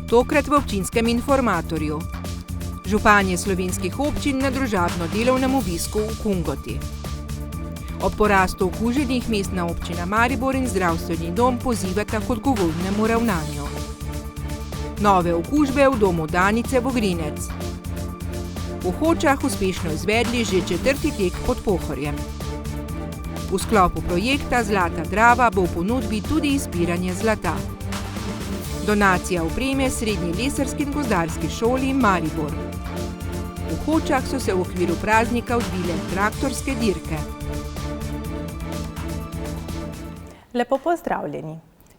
tokrat v občinskem informatorju. Županje slovenskih občin na družabno delovnem obisku v Kungoti. Ob porastu okuženih mestna občina Maribor in zdravstveni dom pozivata k odgovornemu ravnanju. Nove okužbe v domu Danice Vogrinec. V Hočah uspešno izvedli že 4. tek pod Pohorjem. V sklopu projekta Zlata Drava bo v ponudbi tudi izpiranje zlata. Donacija opreme Srednji lesarski in gozdarski šoli Maribor. V Hočah so se v okviru praznika odvile traktorske dirke. Lepo pozdravljeni.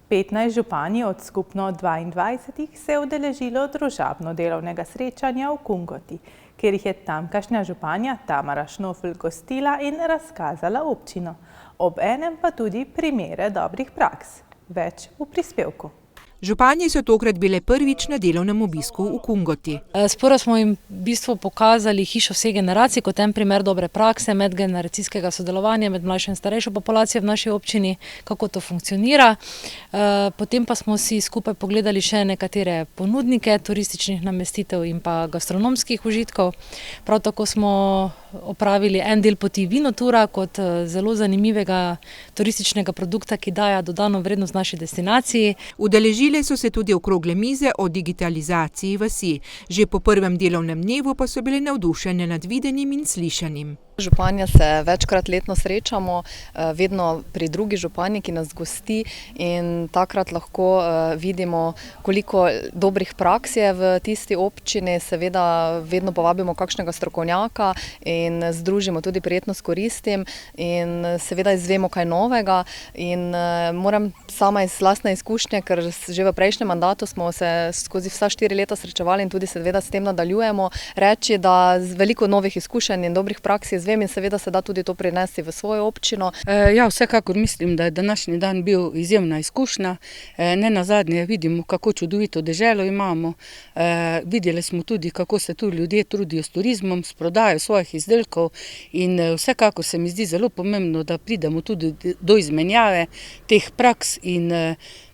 15 županij od skupno 22 se je udeležilo družabno-delovnega srečanja v Kungoti, kjer jih je tamkajšnja županja Tamara Šnofl gostila in razkazala občino. Obenem pa tudi primere dobrih praks. Več v prispevku. Županje so tokrat bile prvič na delovnem obisku v Kungoti. Sprva smo jim v bistvu pokazali hišo vseh generacij kot en primer dobre prakse, medgeneracijskega sodelovanja med mlajšo in starejšo populacijo v naši občini, kako to funkcionira. Potem pa smo si skupaj pogledali še nekatere ponudnike turističnih namestitev in pa gastronomskih užitkov. Prav tako smo opravili en del poti Vinotura kot zelo zanimivega turističnega produkta, ki daje dodano vrednost naši destinaciji. Udeležile so se tudi okrogle mize o digitalizaciji vasi. Že po prvem delovnem dnevu pa so bile navdušene nad videnim in slišanim. Županja se večkrat letno srečamo, vedno pri drugi županji, ki nas gosti, in takrat lahko vidimo, koliko dobrih praks je v tisti občini. Seveda vedno povabimo kakšnega strokovnjaka in združimo tudi prijetno s koristim in seveda izvemo kaj novega. In moram sama iz lastne izkušnje, ker že v prejšnjem mandatu smo se skozi vsa 4 leta srečevali in tudi seveda s tem nadaljujemo, reči, da veliko novih izkušenj in dobrih praks izvem in seveda se da tudi to prinesti v svojo občino. Ja, vsekakor mislim, da je današnji dan bil izjemna izkušnja. Ne nazadnje vidimo, kako čudovito deželo imamo. Videli smo tudi, kako se tu ljudje trudijo s turizmom, s prodajo svojih izdelkov in vsekakor se mi zdi zelo pomembno, da pridemo tudi do izmenjave teh praks in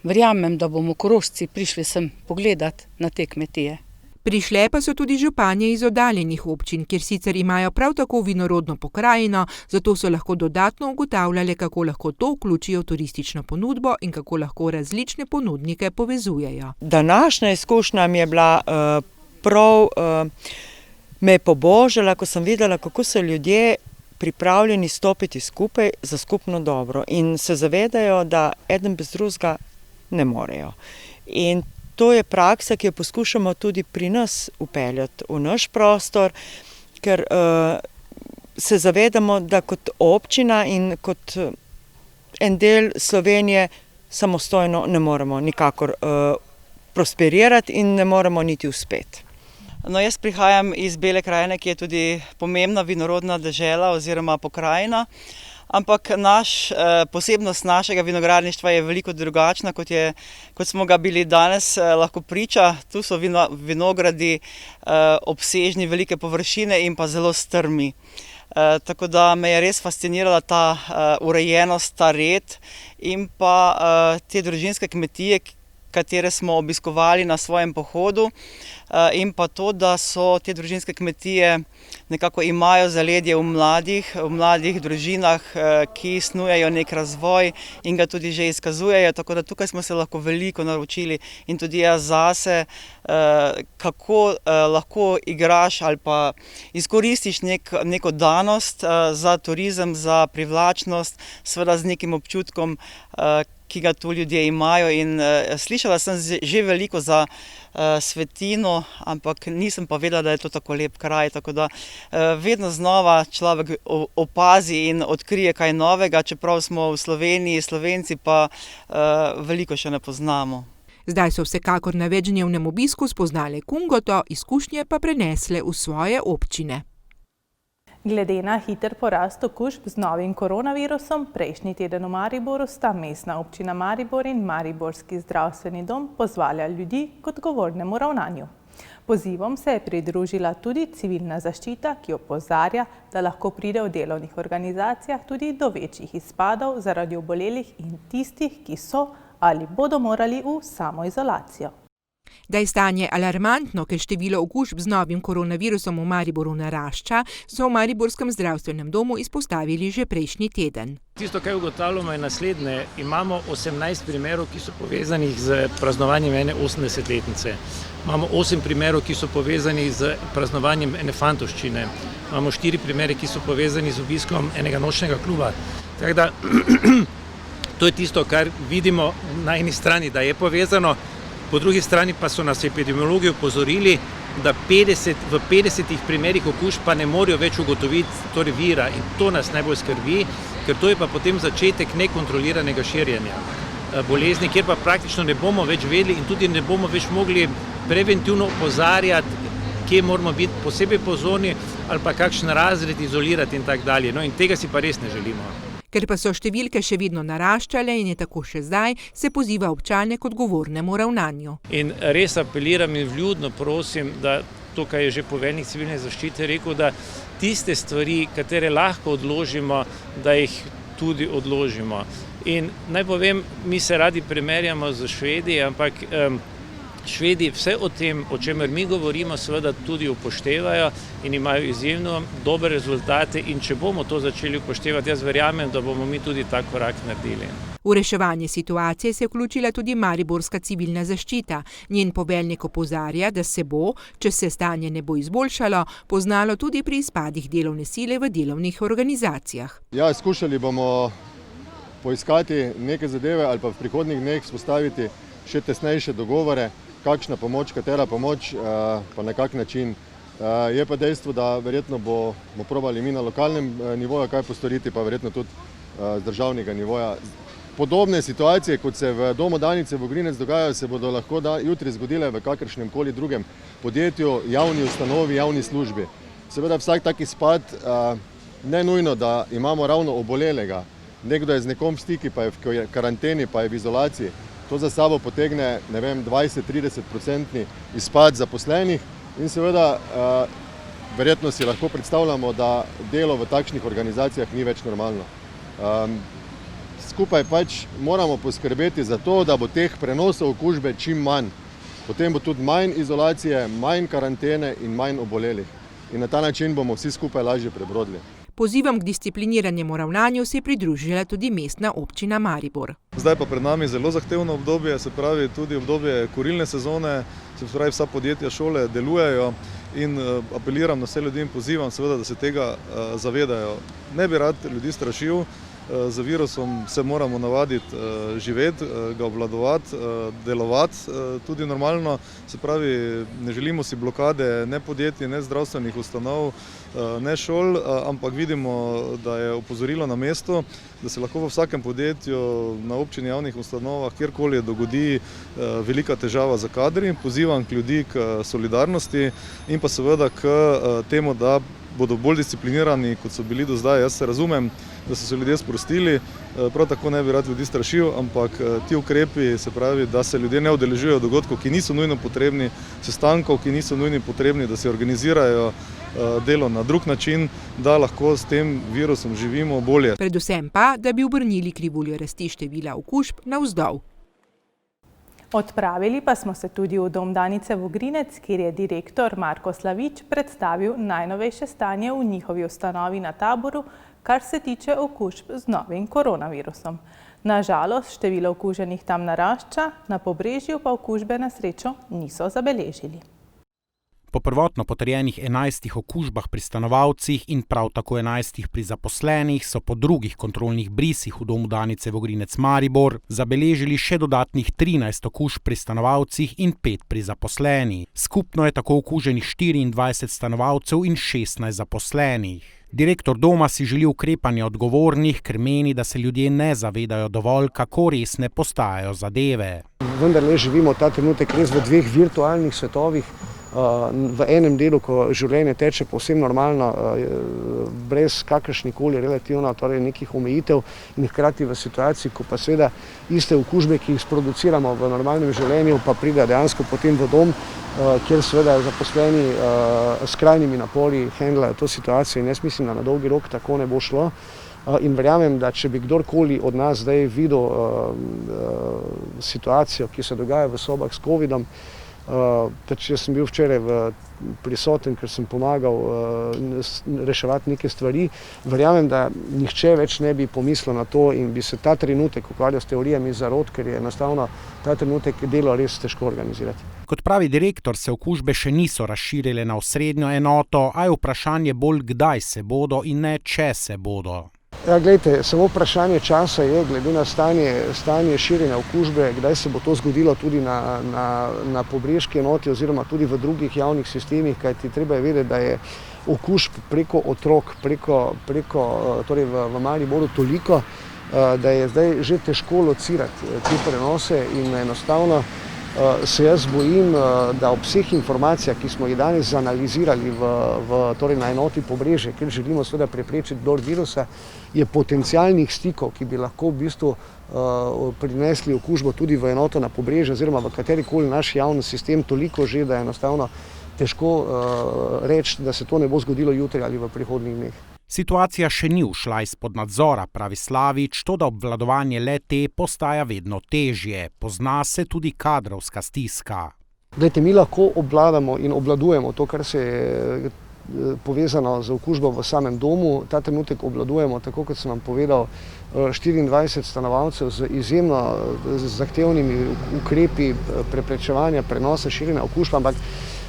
verjamem, da bomo Korošci prišli sem pogledati na te kmetije. Prišle pa so tudi županje iz oddaljenih občin, kjer sicer imajo prav tako vinorodno pokrajino, zato so lahko dodatno ugotavljale, kako lahko to vključijo v turistično ponudbo in kako lahko različne ponudnike povezujejo. Današnja izkušnja mi je bila prav, me je pobožala, ko sem videla, kako so ljudje pripravljeni stopiti skupaj za skupno dobro in se zavedajo, da eden bez drugega ne morejo. In to je praksa, ki jo poskušamo tudi pri nas upeljati v naš prostor, ker se zavedamo, da kot občina in kot en del Slovenije samostojno ne moremo nikakor prosperirati in ne moremo niti uspeti. No, jaz prihajam iz Bele krajine, ki je tudi pomembna vinorodna dežela oziroma pokrajina. Ampak posebnost našega vinogradništva je veliko drugačna, kot smo ga bili danes lahko priča. Tu so vinogradi obsežni, velike površine in pa zelo strmi. Tako da me je res fascinirala ta urejenost, ta red in pa te družinske kmetije, katere smo obiskovali na svojem pohodu, in pa to, da so te družinske kmetije nekako imajo zaledje v mladih družinah, ki snujejo nek razvoj in ga tudi že izkazujejo, tako da tukaj smo se lahko veliko naučili in tudi jaz zase, kako lahko igraš ali pa izkoristiš neko danost za turizem, za privlačnost, seveda z nekim občutkom, ki ga tu ljudje imajo. In slišala sem že veliko za Svetino, ampak nisem pa vedela, da je to tako lep kraj, tako da vedno znova človek opazi in odkrije kaj novega, čeprav smo v Sloveniji, Slovenci pa veliko še ne poznamo. Zdaj so vsekakor na večdnevnem obisku spoznale Kungoto, izkušnje pa prenesle v svoje občine. Glede na hiter porast okužb z novim koronavirusom, prejšnji teden v Mariboru sta mestna občina Maribor in Mariborski zdravstveni dom pozvala ljudi k odgovornemu ravnanju. Pozivom se je pridružila tudi civilna zaščita, ki opozarja, da lahko pride v delovnih organizacijah tudi do večjih izpadov zaradi obolelih in tistih, ki so ali bodo morali v samoizolacijo. Da je stanje alarmantno, ker število okužb z novim koronavirusom v Mariboru narašča, so v Mariborskem zdravstvenem domu izpostavili že prejšnji teden. Tisto, kar ugotavljamo, je naslednje. Imamo 18 primerov, ki so povezani z praznovanjem ene 80-letnice. Imamo 8 primerov, ki so povezani z praznovanjem ene fantovščine. Imamo 4 primere, ki so povezani z obiskom enega nočnega kluba. Tako da, to je tisto, kar vidimo na eni strani, da je povezano. Po drugi strani pa so nas epidemiologi opozorili, da v 50 primerih okužb pa ne morejo več ugotoviti vira in to nas najbolj skrbi, ker to je pa potem začetek nekontroliranega širjenja bolezni, kjer pa praktično ne bomo več vedeli in tudi ne bomo več mogli preventivno opozarjati, kje moramo biti posebej pozorni ali pa kakšen razred izolirati in tako dalje. No in tega si pa res ne želimo. Ker pa so številke še vedno naraščale in je tako še zdaj, se poziva občane k odgovornemu ravnanju. In res apeliram in vljudno prosim, da to, kar je že poveljnik civilne zaščite rekel, da tiste stvari, katere lahko odložimo, da jih tudi odložimo. In naj povem, mi se radi primerjamo z Švedi, ampak Švedi vse o tem, o čemer mi govorimo, seveda tudi upoštevajo in imajo izjemno dobre rezultate in če bomo to začeli upoštevati, jaz verjamem, da bomo mi tudi tak korak naredili. V reševanje situacije se je vključila tudi Mariborska civilna zaščita. Njen poveljnik opozarja, da se bo, če se stanje ne bo izboljšalo, poznalo tudi pri izpadih delovne sile v delovnih organizacijah. Ja, skušali bomo poiskati neke zadeve ali pa v prihodnjih dneh vzpostaviti še tesnejše dogovore, kakšna pomoč, katera pomoč, pa na kak način. Je pa dejstvo, da verjetno bomo probali mi na lokalnem nivoju kaj postoriti, pa verjetno tudi z državnega nivoja. Podobne situacije, kot se v domu Danice Vogrinec dogajajo, se bodo lahko jutri zgodile v kakršnem koli drugem podjetju, javni ustanovi, javni službi. Seveda vsak tak izpad, ne nujno, da imamo ravno obolelega. Nekdo je z nekom v stiki, pa je v karanteni, pa je v izolaciji. To za sabo potegne, 20-30% izpad zaposlenih in seveda verjetno si lahko predstavljamo, da delo v takšnih organizacijah ni več normalno. Skupaj pač moramo poskrbeti za to, da bo teh prenosov okužbe čim manj. Potem bo tudi manj izolacije, manj karantene in manj obolelih. In na ta način bomo vsi skupaj lažje prebrodili. Pozivom k discipliniranemu ravnanju se je pridružila tudi mestna občina Maribor. Zdaj pa pred nami zelo zahtevno obdobje, se pravi tudi obdobje kurilne sezone, se pravi vsa podjetja, šole delujejo in apeliram na vse ljudi in pozivam seveda, da se tega zavedajo. Ne bi rad ljudi strašil, z virusom se moramo navaditi živeti, ga obvladovati, delovati tudi normalno, se pravi ne želimo si blokade ne podjetij, ne zdravstvenih ustanov, ne šol, ampak vidimo, da je opozorilo na mestu, da se lahko v vsakem podjetju, na občini, javnih ustanovah, kjerkoli dogodi velika težava za kadri. Pozivam k ljudi k solidarnosti in pa seveda k temu, da bodo bolj disciplinirani, kot so bili do zdaj. Jaz se razumem, da so se ljudje sprostili, prav tako ne bi rad ljudi strašil, ampak ti ukrepi, se pravi, da se ljudje ne udeležujejo dogodkov, ki niso nujno potrebni, sestankov, ki niso nujno potrebni, da se organizirajo delo na drug način, da lahko s tem virusom živimo bolje. Predvsem pa, da bi obrnili krivuljo rasti števila okužb navzdol. Odpravili pa smo se tudi v dom Danice Vogrinec, kjer je direktor Marko Slavič predstavil najnovejše stanje v njihovi ustanovi na Taboru, kar se tiče okužb z novim koronavirusom. Na žalost, število okuženih tam narašča, na Pobrežju pa okužbe na srečo niso zabeležili. Po prvotno potrjenih 11 okužbah pri stanovalcih in prav tako 11 pri zaposlenih so po drugih kontrolnih brisih v domu Danice Vogrinec Maribor zabeležili še dodatnih 13 okužb pri stanovalcih in 5 pri zaposlenih. Skupno je tako okuženih 24 stanovalcev in 16 zaposlenih. Direktor doma si želi ukrepanja odgovornih, ker meni, da se ljudje ne zavedajo dovolj, kako resne postajajo zadeve. Vendarle živimo ta trenutek res v dveh virtualnih svetovih. V enem delu, ko življenje teče povsem normalno, brez kakršnikoli relativno, torej nekih omejitev in hkrati v situaciji, ko pa seveda iste okužbe, ki jih sproduciramo v normalnem življenju, pa pride dejansko potem v dom, kjer seveda zaposleni s krajnimi napori handlajo to situacijo in jaz mislim, da na dolgi rok tako ne bo šlo. In verjamem, da če bi kdorkoli od nas zdaj videl situacijo, ki se dogaja v sobah s covidom, Jaz sem bil včeraj prisoten, ker sem pomagal reševati neke stvari. Verjamem, da nihče več ne bi pomislil na to in bi se ta trenutek ukvarjal s teorijami zarot, ker je enostavno ta trenutek delo res težko organizirati. Kot pravi direktor, se okužbe še niso razširile na osrednjo enoto, a je vprašanje bolj, kdaj se bodo in ne, če se bodo. Ja, glejte, samo vprašanje časa je, glede na stanje širjenja okužbe, kdaj se bo to zgodilo tudi na Pobrežki enoti oziroma tudi v drugih javnih sistemih, kajti treba je vedeti, da je okužb preko otrok, torej v Mariboru toliko, da je zdaj že težko locirati te prenose in enostavno se jaz bojim, da ob vseh informacijah, ki smo jih danes analizirali torej na enoti Pobrežje, ker želimo seveda preprečiti vdor virusa, je potencialnih stikov, ki bi lahko v bistvu prinesli okužbo tudi v enoto na Pobrežje oziroma v katerikoli naš javni sistem toliko že, da je enostavno težko reči, da se to ne bo zgodilo jutri ali v prihodnjih dneh. Situacija še ni ušla izpod nadzora, pravi Slavič, toda obvladovanje le-te postaja vedno težje. Pozna se tudi kadrovska stiska. Glejte, mi lahko obvladamo in obvladujemo to, kar se je povezano z okužbo v samem domu. Ta trenutek obvladujemo, tako kot sem vam povedal, 24 stanovalcev z izjemno zahtevnimi ukrepi preprečevanja prenosa širjenja okužb, ampak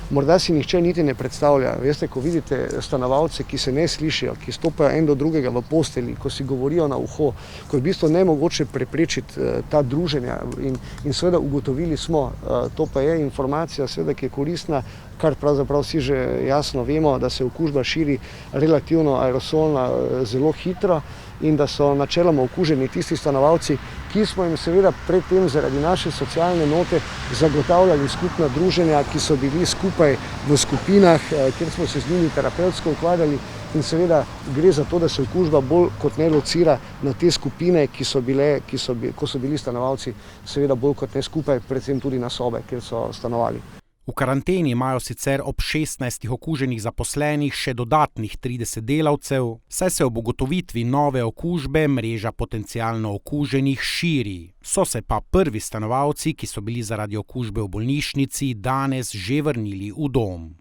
morda si nihče niti ne predstavlja. Veste, ko vidite stanovalce, ki se ne slišijo, ki stopajo en do drugega v posteli, ko si govorijo na uho, ko je v bistvu nemogoče preprečiti ta druženja in seveda ugotovili smo, to pa je informacija, seveda, ki je koristna, kar pravzaprav vsi že jasno vemo, da se okužba širi relativno aerosolna zelo hitro in da so načeloma okuženi tisti stanovalci, ki smo jim seveda predtem zaradi naše socialne note zagotavljali skupna druženja, ki so bili skupaj v skupinah, kjer smo se z njimi terapevtsko ukvarjali in seveda gre za to, da se okužba bolj kot ne locira na te skupine, ko so bili stanovalci seveda bolj kot ne skupaj, predvsem tudi na sobe, kjer so stanovali. V karanteni imajo sicer ob 16 okuženih zaposlenih še dodatnih 30 delavcev, saj se ob ugotovitvi nove okužbe mreža potencialno okuženih širi. So se pa prvi stanovalci, ki so bili zaradi okužbe v bolnišnici, danes že vrnili v dom.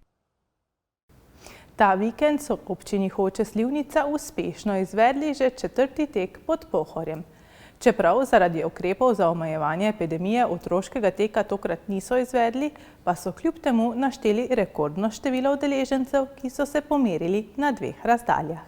Ta vikend so v občini Hoče Slivnica uspešno izvedli že 4. tek pod Pohorjem. Čeprav zaradi ukrepov za omejevanje epidemije otroškega teka tokrat niso izvedli, pa so kljub temu našteli rekordno število udeležencev, ki so se pomerili na 2 razdaljah.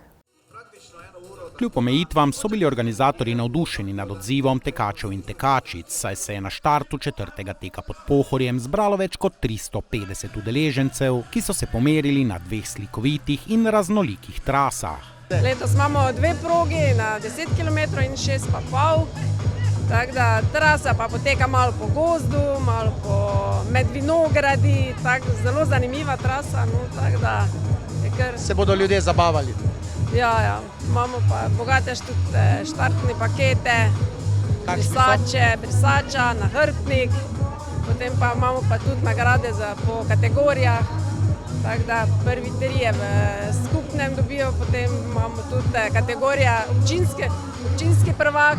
Kljub omejitvam so bili organizatorji navdušeni nad odzivom tekačev in tekačic, saj se je na štartu 4. teka pod Pohorjem zbralo več kot 350 udeležencev, ki so se pomerili na 2 slikovitih in raznolikih trasah. Letos imamo 2 progi na 10 km in 6 pa pol, tako da trasa pa poteka malo po gozdu, malo med vinogradi, tako zelo zanimiva trasa, no, tako da je kar... Se bodo ljudje zabavali? Ja, imamo pa bogate štartne pakete, brisača, nahrbtnik, potem pa imamo pa tudi nagrade po kategorijah. Tako da prvi 3 v skupnem dobijo, potem imamo tudi kategorija občinski prvak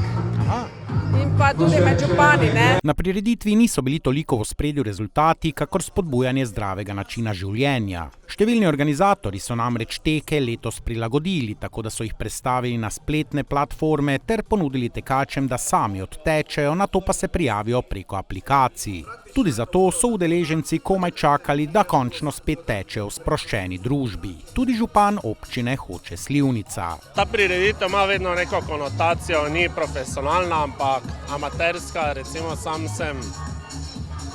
in pa tudi med župani. Na prireditvi niso bili toliko v ospredju rezultati, kakor spodbujanje zdravega načina življenja. Številni organizatorji so namreč teke letos prilagodili, tako da so jih prestavili na spletne platforme ter ponudili tekačem, da sami odtečejo, nato pa se prijavijo preko aplikacij. Tudi zato so udeleženci komaj čakali, da končno spet tečejo v sproščeni družbi. Tudi župan občine Hoče Slivnica. Ta prireditev ima vedno neko konotacijo, ni profesionalna, ampak amaterska. Recimo sam sem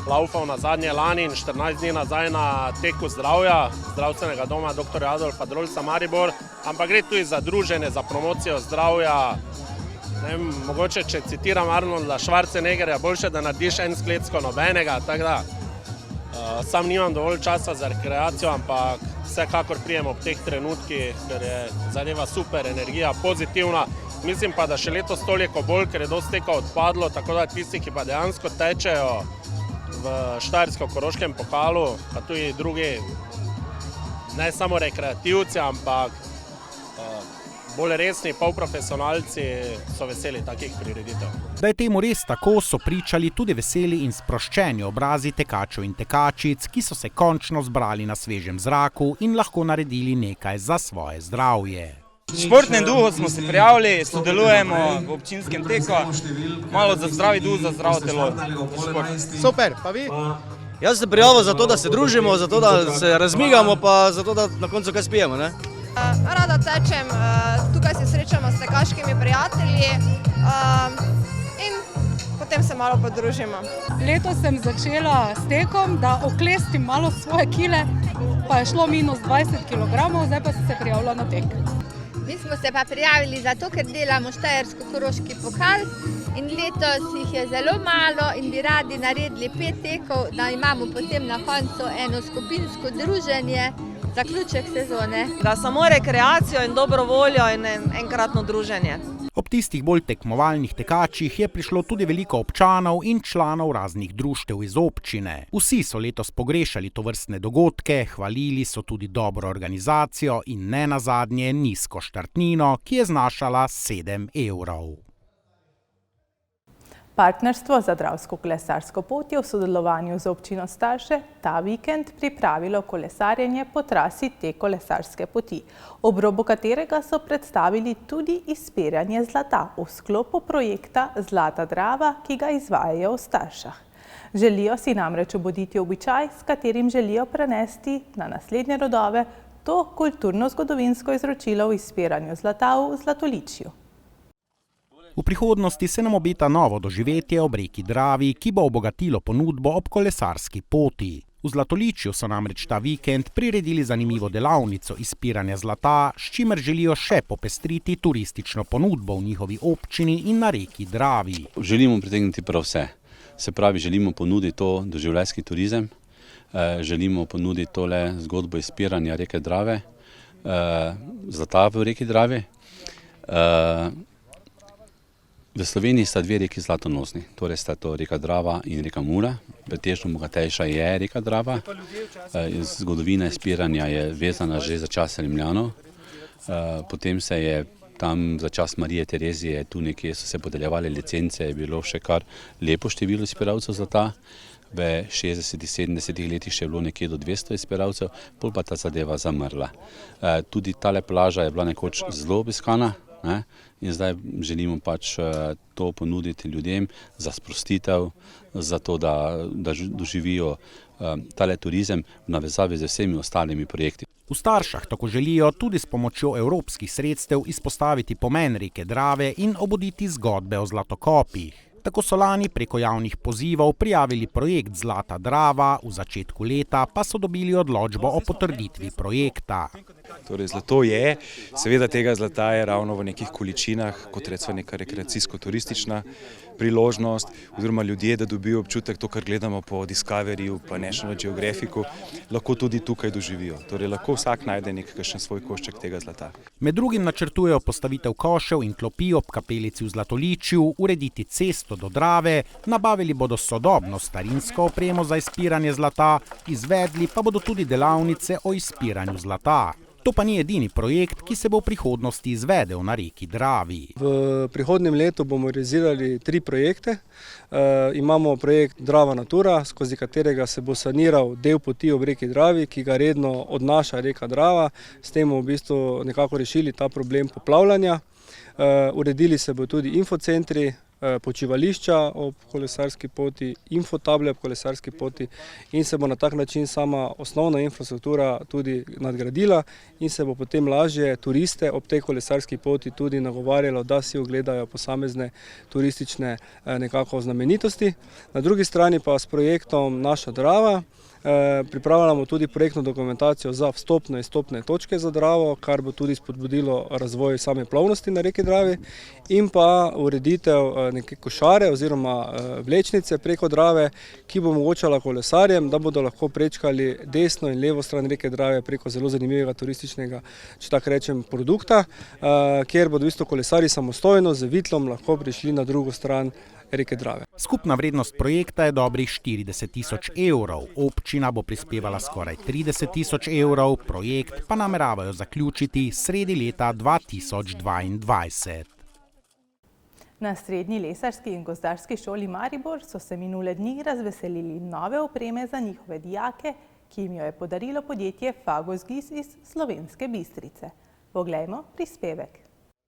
laufal na zadnje lani in 14 dni nazaj na teku zdravja, zdravstvenega doma dr. Adolfa Drolca Maribor, ampak gre tudi za druženje, za promocijo zdravja. Mogoče, če citiram Arnolda Schwarzeneggerja, boljše, da narediš en sklecko nobenega, tako da sam nimam dovolj časa za rekreacijo, ampak vsekakor prijem ob teh trenutkih, ker je zadeva super, energija pozitivna. Mislim pa, da še letos toliko bolj, ker je dosti teka odpadlo, tako da tisti, ki pa dejansko tečejo v Štajersko-Koroškem pokalu, pa tudi drugi, ne samo rekreativci, ampak bolj resni, polprofesionalci so veseli takih prireditev. Da je temu res tako, so pričali tudi veseli in sproščeni obrazi tekačev in tekačic, ki so se končno zbrali na svežem zraku in lahko naredili nekaj za svoje zdravje. V športnem duhu smo se prijavili, sodelujemo v občinskem teku, malo za zdravi duh, za zdravo telo. Super, pa vi? Jaz se prijavil zato, da se družimo, zato, da se razmigamo, pa zato, da na koncu kaj spijemo, ne? Rada tečem, tukaj se srečamo s tekaškimi prijatelji in potem se malo podružimo. Letos sem začela s tekom, da oklestim malo svoje kile, pa je šlo minus 20 kg, zdaj pa sem se prijavila na tek. Mi smo se pa prijavili zato, ker delamo Štajersko-koroški pokal in letos jih je zelo malo in bi radi naredili 5 tekov, da imamo potem na koncu eno skupinsko druženje, zaključek sezone. Da samo rekreacijo in dobro voljo in enkratno druženje. Ob tistih bolj tekmovalnih tekačih je prišlo tudi veliko občanov in članov raznih društev iz občine. Vsi so letos pogrešali tovrstne dogodke, hvalili so tudi dobro organizacijo in nenazadnje nizko štartnino, ki je znašala 7 evrov. Partnerstvo za Dravsko kolesarsko pot je v sodelovanju z občino Starše ta vikend pripravilo kolesarjenje po trasi te kolesarske poti, ob robu katerega so predstavili tudi izpiranje zlata v sklopu projekta Zlata Drava, ki ga izvajajo v Staršah. Želijo si namreč obuditi običaj, s katerim želijo prenesti na naslednje rodove to kulturno-zgodovinsko izročilo v izpiranju zlata v Zlatoličju. V prihodnosti se nam obeta novo doživetje ob reki Dravi, ki bo obogatilo ponudbo ob kolesarski poti. V Zlatoličju so namreč ta vikend priredili zanimivo delavnico izpiranja zlata, s čimer želijo še popestriti turistično ponudbo v njihovi občini in na reki Dravi. Želimo pritegniti prav vse. Se pravi, želimo ponuditi to doživljajski turizem, želimo ponuditi tole zgodbo izpiranja reke Drave, zlata v reki Dravi. V Sloveniji sta 2 reki zlatonosni, torej sta to reka Drava in reka Mura. Pretežno bogatejša je reka Drava. Zgodovina izpiranja je vezana že za čas Rimljanov. Potem se je tam za čas Marije Terezije, tu nekje so se podeljevali licence, je bilo še kar lepo število izpiralcev zlata. V 60-70 letih še je bilo nekje do 200 izpiralcev, pol pa ta zadeva zamrla. Tudi tale plaža je bila nekoč zelo obiskana. In zdaj želimo pač to ponuditi ljudem za sprostitev, za to, da doživijo tale turizem v navezavi z vsemi ostalimi projekti. V Staršah tako želijo tudi s pomočjo evropskih sredstev izpostaviti pomen reke Drave in obuditi zgodbe o zlatokopih. Tako so lani preko javnih pozivov prijavili projekt Zlata Drava, v začetku leta pa so dobili odločbo o potrditvi projekta. Torej, zlato je, seveda tega zlata je ravno v nekih količinah, kot recimo neka rekreacijsko-turistična priložnost, oziroma ljudje, da dobijo občutek to, kar gledamo po Discoveryju, pa National Geographicu, lahko tudi tukaj doživijo. Torej, lahko vsak najde nekakšen svoj košček tega zlata. Med drugim načrtujejo postavitev košev in klopi ob kapelici v Zlatoličju, urediti cesto do Drave, nabavili bodo sodobno starinsko opremo za izpiranje zlata, izvedli pa bodo tudi delavnice o izpiranju zlata. To pa ni edini projekt, ki se bo v prihodnosti izvedel na reki Dravi. V prihodnjem letu bomo realizirali 3 projekte. Imamo projekt Drava Natura, skozi katerega se bo saniral del poti ob reki Dravi, ki ga redno odnaša reka Drava. S tem bomo v bistvu nekako rešili ta problem poplavljanja. Uredili se bo tudi infocentri, počivališča ob kolesarski poti, infotable ob kolesarski poti in se bo na tak način sama osnovna infrastruktura tudi nadgradila in se bo potem lažje turiste ob tej kolesarski poti tudi nagovarjalo, da si ogledajo posamezne turistične nekako znamenitosti. Na drugi strani pa s projektom Naša Drava pripravljamo tudi projektno dokumentacijo za vstopne in izstopne točke za Dravo, kar bo tudi spodbudilo razvoj same plovnosti na reki Dravi in pa ureditev neke košare oziroma vlečnice preko Drave, ki bo omogočala kolesarjem, da bodo lahko prečkali desno in levo stran reke Drave preko zelo zanimivega turističnega, če tako rečem, produkta, kjer bodo v bistvu kolesarji samostojno z vitlom lahko prišli na drugo stran reke Drave. Skupna vrednost projekta je dobrih 40 tisoč evrov. Občina bo prispevala skoraj 30 tisoč evrov, projekt pa nameravajo zaključiti sredi leta 2022. Na Srednji lesarski in gozdarski šoli Maribor so se minule dni razveselili nove opreme za njihove dijake, ki jim jo je podarilo podjetje Fagus GIS iz Slovenske Bistrice. Poglejmo prispevek.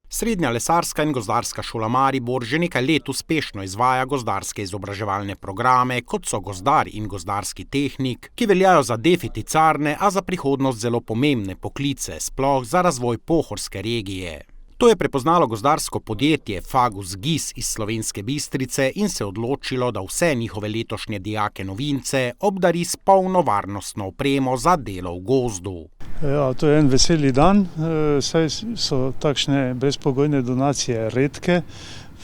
Srednja lesarska in gozdarska šola Maribor že nekaj let uspešno izvaja gozdarske izobraževalne programe, kot so gozdar in gozdarski tehnik, ki veljajo za deficitarne, a za prihodnost zelo pomembne poklice, sploh za razvoj pohorske regije. To je prepoznalo gozdarsko podjetje Fagus GIS iz Slovenske Bistrice in se odločilo, da vse njihove letošnje dijake novince obdari s polno varnostno opremo za delo v gozdu. Ja, to je en veseli dan, saj so takšne brezpogojne donacije redke,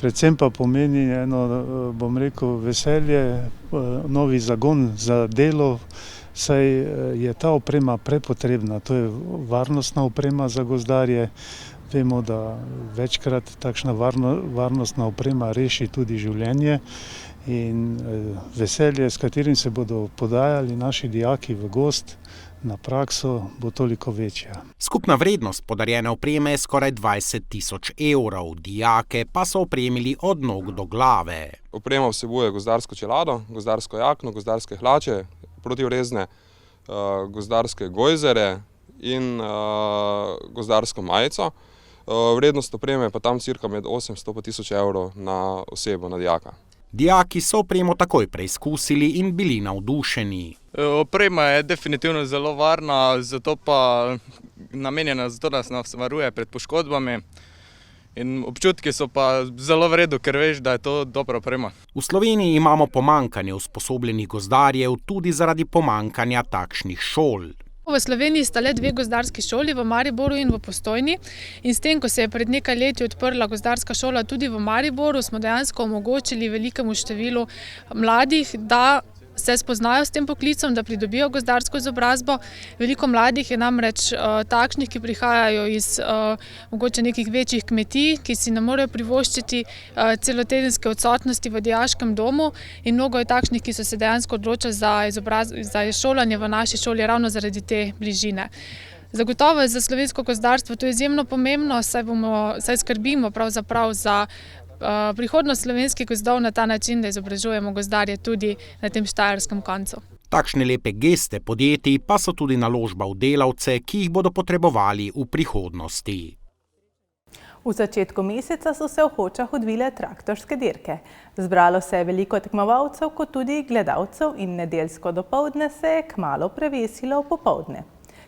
predvsem pa pomeni eno, bom rekel, veselje, novi zagon za delo, saj je ta oprema prepotrebna, to je varnostna oprema za gozdarje. Vemo, da večkrat takšna varnostna oprema reši tudi življenje in veselje, s katerim se bodo podajali naši dijaki v gozd na prakso, bo toliko večja. Skupna vrednost podarjene opreme je skoraj 20 tisoč evrov, dijake pa so opremili od nog do glave. Oprema vsebuje gozdarsko čelado, gozdarsko jakno, gozdarske hlače, protivrezne, gozdarske gojzere in gozdarsko majico. Vrednost opreme pa tam cirka med 800 pa 1000 evrov na osebo, na dijaka. Dijaki so opremo takoj preizkusili in bili navdušeni. Oprema je definitivno zelo varna, zato pa namenjena zato, da nas varuje pred poškodbami. In občutki so pa zelo v redu, ker veš, da je to dobra oprema. V Sloveniji imamo pomanjkanje usposobljenih gozdarjev tudi zaradi pomanjkanja takšnih šol. V Sloveniji sta le 2 gozdarski šoli, v Mariboru in v Postojni. In s tem, ko se je pred nekaj leti odprla gozdarska šola tudi v Mariboru, smo dejansko omogočili velikemu številu mladih, da se spoznajo s tem poklicom, da pridobijo gozdarsko izobrazbo. Veliko mladih je namreč takšnih, ki prihajajo iz mogoče nekih večjih kmetij, ki si ne morejo privoščiti celotedenske odsotnosti v dijaškem domu, in mnogo je takšnih, ki so se dejansko odločili za šolanje v naši šoli ravno zaradi te bližine. Zagotovo je za slovensko gozdarstvo to izjemno pomembno, saj skrbimo pravzaprav za prihodnost slovenskih gozdov na ta način, da izobražujemo gozdarje tudi na tem štajerskem koncu. Takšne lepe geste podjetij pa so tudi naložba v delavce, ki jih bodo potrebovali v prihodnosti. V začetku meseca so se v Hočah odvile traktorske dirke. Zbralo se je veliko tekmovalcev, kot tudi gledalcev, in nedeljsko dopoldne se je kmalu prevesilo v popoldne.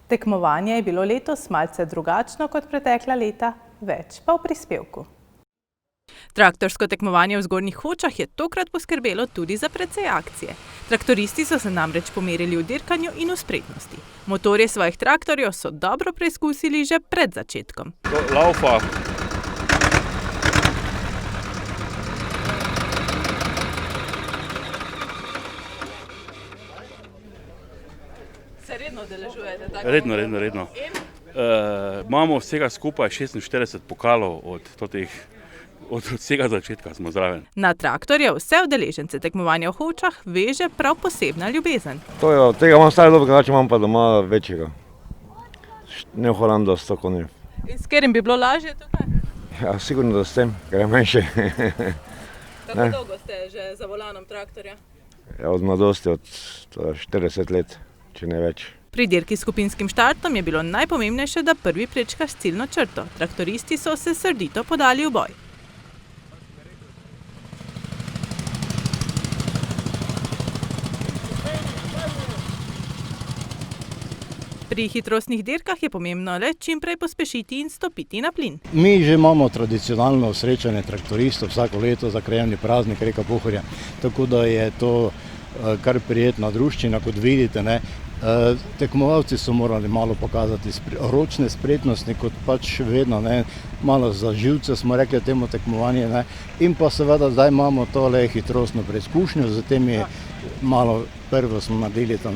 Tekmovanje je bilo letos malce drugačno kot pretekla leta, več pa v prispevku. Traktorsko tekmovanje v Zgornjih Hočah je tokrat poskrbelo tudi za precej akcije. Traktoristi so se namreč pomerili v dirkanju in v spretnosti. Motorje svojih traktorjev so dobro preizkusili že pred začetkom. Laufa. Se redno udeležujete tako? Redno. Imamo vsega skupaj 46 pokalov od vsega začetka smo zraven. Na traktorje vse udeležence tekmovanja v Hočah veže prav posebna ljubezen. Tega imam stari dobro, drugače imam pa doma večjega. New Hollanda 100 konjev. In s katerim bi bilo lažje tukaj? Ja, sigurno da s tem, ker je manjše. Kako dolgo ste že za volanom traktorja? Ja, od mladosti, od 40 let, če ne več. Pri dirki s skupinskim štartom je bilo najpomembnejše, da prvi prečkaš ciljno črto. Traktoristi so se srdito podali v boj. Pri hitrostnih dirkah je pomembno le čim prej pospešiti in stopiti na plin. Mi že imamo tradicionalno srečanje traktoristov vsako leto za krajevni praznik Reka Pohorja, tako da je to kar prijetna druščina, kot vidite. Tekmovalci so morali malo pokazati ročne spretnosti, kot pač vedno, malo za živce smo rekli temu tekmovanje, in pa seveda zdaj imamo tole hitrostno preizkušnjo, zatem je malo prvo smo naredili tam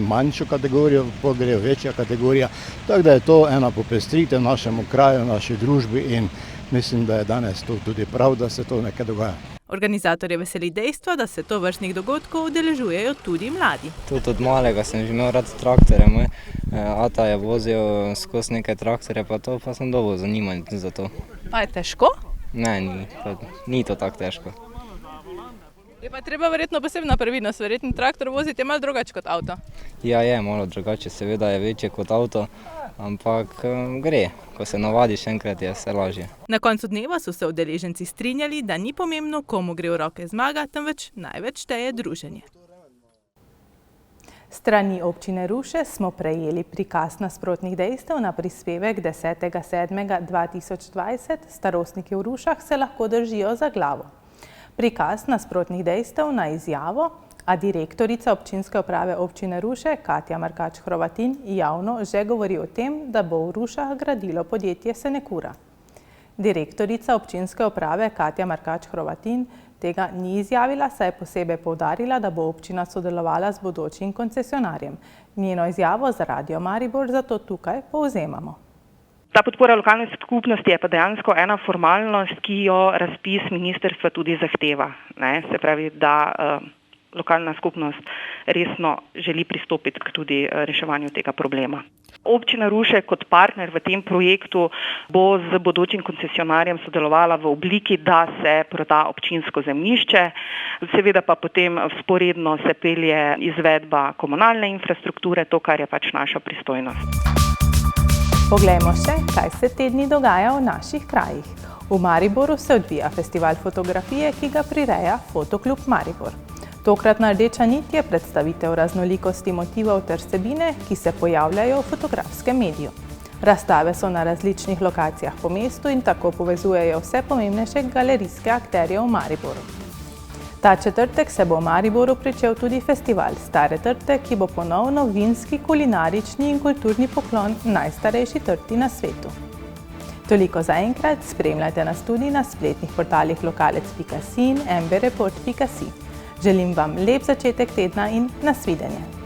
manjšo kategorijo, potem gre večja kategorija, tako da je to ena popestritev našemu kraju, naši družbi in mislim, da je danes to tudi prav, da se to nekaj dogaja. Organizatorje veseli dejstvo, da se tovrstnih dogodkov udeležujejo tudi mladi. Tudi od malega sem že imel rad traktore. Moj ata je vozil skozi neke traktore, pa sem dobil zanimanje za to. Pa je težko? Ne, ni to tako težko. Je pa treba verjetno posebna previdnost, verjetno traktor voziti je malo drugače kot avto. Ja, je malo drugače, seveda je večje kot avto, ampak gre. Ko se navadiš enkrat, je vse lažje. Na koncu dneva so se udeleženci strinjali, da ni pomembno, komu gre v roke zmaga, temveč največ šteje druženje. S strani občine Ruše smo prejeli prikaz nasprotnih dejstev na prispevek 10.7.2020. Starostniki v Rušah se lahko držijo za glavo. Prikaz nasprotnih dejstev na izjavo, a direktorica občinske uprave občine Ruše, Katja Markač-Hrovatin, javno že govori o tem, da bo v Rušah gradilo podjetje Senekura. Direktorica občinske uprave Katja Markač-Hrovatin tega ni izjavila, saj je posebej poudarila, da bo občina sodelovala z bodočim koncesionarjem. Njeno izjavo za Radio Maribor zato tukaj povzemamo. Ta podpora lokalne skupnosti je pa dejansko ena formalnost, ki jo razpis ministrstva tudi zahteva. Se pravi, da lokalna skupnost resno želi pristopiti k tudi reševanju tega problema. Občina Ruše kot partner v tem projektu bo z bodočim koncesionarjem sodelovala v obliki, da se proda občinsko zemljišče, seveda pa potem vzporedno se pelje izvedba komunalne infrastrukture, to, kar je pač naša pristojnost. Poglejmo še, kaj se te dni dogaja v naših krajih. V Mariboru se odvija festival fotografije, ki ga prireja Fotoklub Maribor. Tokratna rdeča nit je predstavitev raznolikosti motivov ter vsebine, ki se pojavljajo v fotografskem mediju. Razstave so na različnih lokacijah po mestu in tako povezujejo vse pomembnejše galerijske akterje v Mariboru. Ta četrtek se bo v Mariboru pričel tudi festival Stare trte, ki bo ponovno vinski, kulinarični in kulturni poklon najstarejši trti na svetu. Toliko zaenkrat, spremljajte nas tudi na spletnih portalih lokalec.si in mbreport.si. Želim vam lep začetek tedna in nasvidenje.